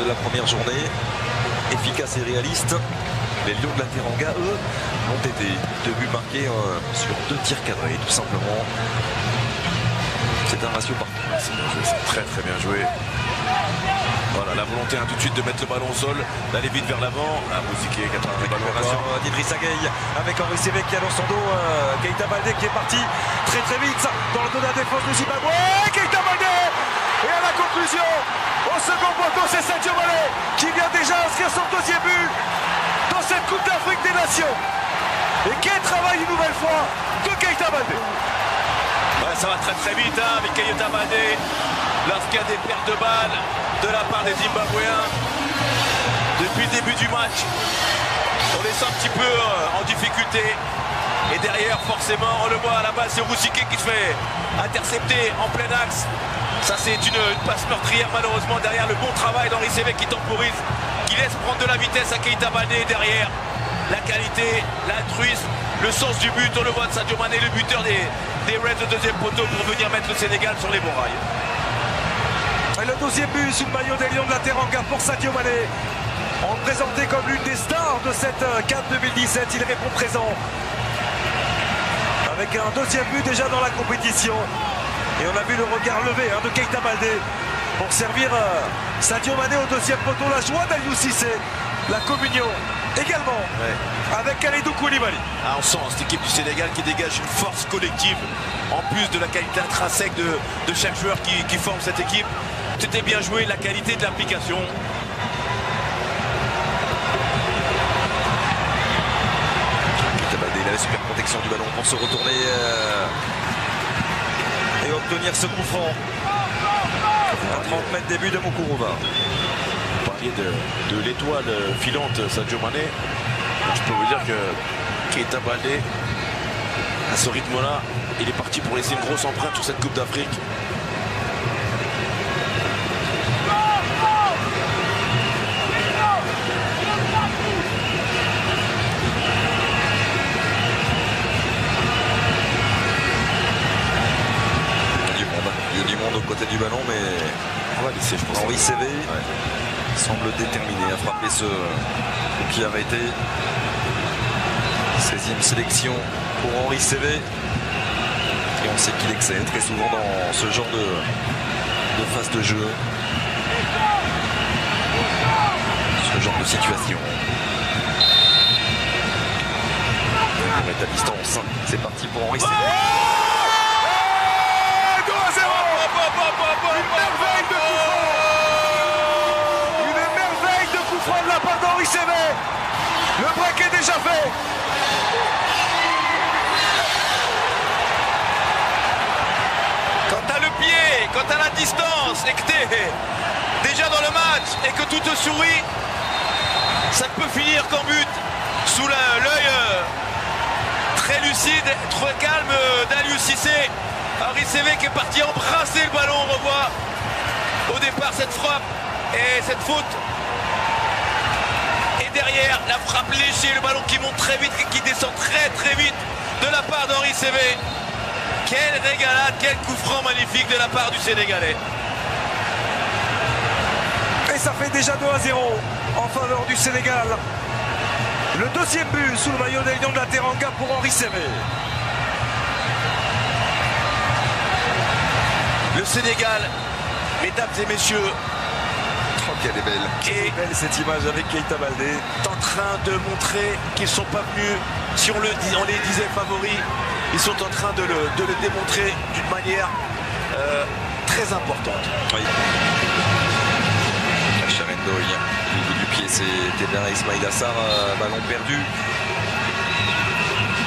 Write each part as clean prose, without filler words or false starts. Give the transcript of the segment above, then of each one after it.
la première journée, efficace et réaliste. Les Lions de la Teranga, eux, ont été 2 buts marqués sur 2 tirs cadrés, tout simplement. C'est un ratio parfait. C'est très très bien joué. Voilà, la volonté tout de suite de mettre le ballon au sol, d'aller vite vers l'avant. La musique qui est capable de récupération d'Idrissa Gueye avec Henri Sévé qui a dans son dos Keita Baldé qui est parti très très vite dans le dos de la défense du Zimbabwe. Keita Baldé. Et à la conclusion, au second poteau, c'est Sadio Mané qui vient déjà inscrire son 2e but dans cette Coupe d'Afrique des Nations. Et quel travail une nouvelle fois de Keita Baldé. Ouais, ça va très très vite avec Keita Baldé. Lorsqu'il y a des pertes de balles de la part des Zimbabwéens depuis le début du match, on les sent un petit peu en difficulté. Et derrière, forcément, on le voit à la base, c'est Roussike qui se fait intercepter en plein axe. Ça, c'est une passe meurtrière, malheureusement, derrière le bon travail d'Henri Sévé qui temporise, qui laisse prendre de la vitesse à Keita Baldé. Derrière, la qualité, l'altruisme, le sens du but, on le voit de Sadio Mané, le buteur des Reds de 2e poteau pour venir mettre le Sénégal sur les bons rails. Et le 2e but sous le maillot des Lions de la Teranga pour Sadio Mané. On le présentait comme l'une des stars de cette CAN 2017, il répond présent. Avec un 2e but déjà dans la compétition. Et on a vu le regard levé de Keita Baldé pour servir Sadio Mané au 2e poteau. La joie d'Aliou Cissé, la communion également avec Kalidou Koulibaly. On sent cette équipe du Sénégal qui dégage une force collective en plus de la qualité intrinsèque de chaque joueur qui forme cette équipe. C'était bien joué, la qualité de l'application. Keita Baldé, il a la super protection du ballon pour se retourner et obtenir ce coup franc à 30 mètres début de Moukourova. Vous parliez de l'étoile filante Sadio Mané. Je peux vous dire que Keita Baldé, à ce rythme-là, il est parti pour laisser une grosse empreinte sur cette Coupe d'Afrique. Il y a du monde au côté du ballon, mais on va laisser, je pense. Henri Sévé semble déterminé à frapper ce coup qui avait été 16e sélection pour Henri Sévé. Et on sait qu'il excelle très souvent dans ce genre de phase de jeu. Ce genre de situation. On est à distance. C'est parti pour Henri Sévé. Une merveille de coup franc de la part d'Henri Sévé. Le break est déjà fait. Quand t'as le pied, quand t'as la distance et que t'es déjà dans le match et que tout te sourit, ça peut finir qu'en but sous l'œil très lucide, très calme d'Aliou Cissé. Henri Sévé qui est parti embrasser le ballon, on revoit au départ cette frappe et cette faute. Et derrière, la frappe léchée, le ballon qui monte très vite et qui descend très très vite de la part d'Henri Sévé. Quelle régalade, quel coup franc magnifique de la part du Sénégalais. Et ça fait déjà 2-0 en faveur du Sénégal. Le 2e but sous le maillot des Lions de la Teranga pour Henri Sévé. Le Sénégal, mesdames et messieurs, oh, qu'elle est belle. Quelle est belle cette image avec Keita Baldé. Est en train de montrer qu'ils ne sont pas venus, si on les disait favoris, ils sont en train de le démontrer d'une manière très importante. Oui. Charendoy, au bout du pied, c'était bien Ismaïl Assar, ballon perdu.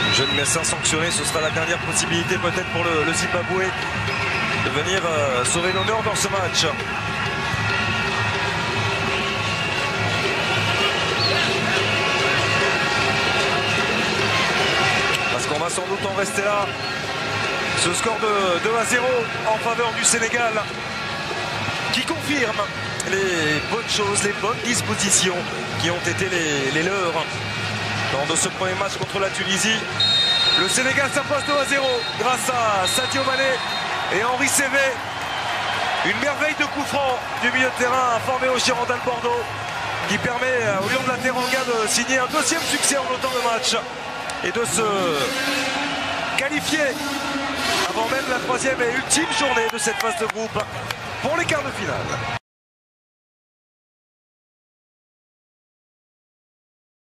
Le jeune Messin sanctionné, ce sera la dernière possibilité peut-être pour le Zimbabwe de venir sauver l'honneur dans ce match. Parce qu'on va sans doute en rester là. Ce score de 2-0 en faveur du Sénégal qui confirme les bonnes choses, les bonnes dispositions qui ont été les leurs dans ce premier match contre la Tunisie. Le Sénégal s'impose 2-0 grâce à Sadio Mané et Henri Sévé. Une merveille de coup franc du milieu de terrain formé au Girondins de Bordeaux qui permet au Lion de la Teranga de signer un deuxième succès en autant de matchs et de se qualifier avant même la troisième et ultime journée de cette phase de groupe pour les quarts de finale.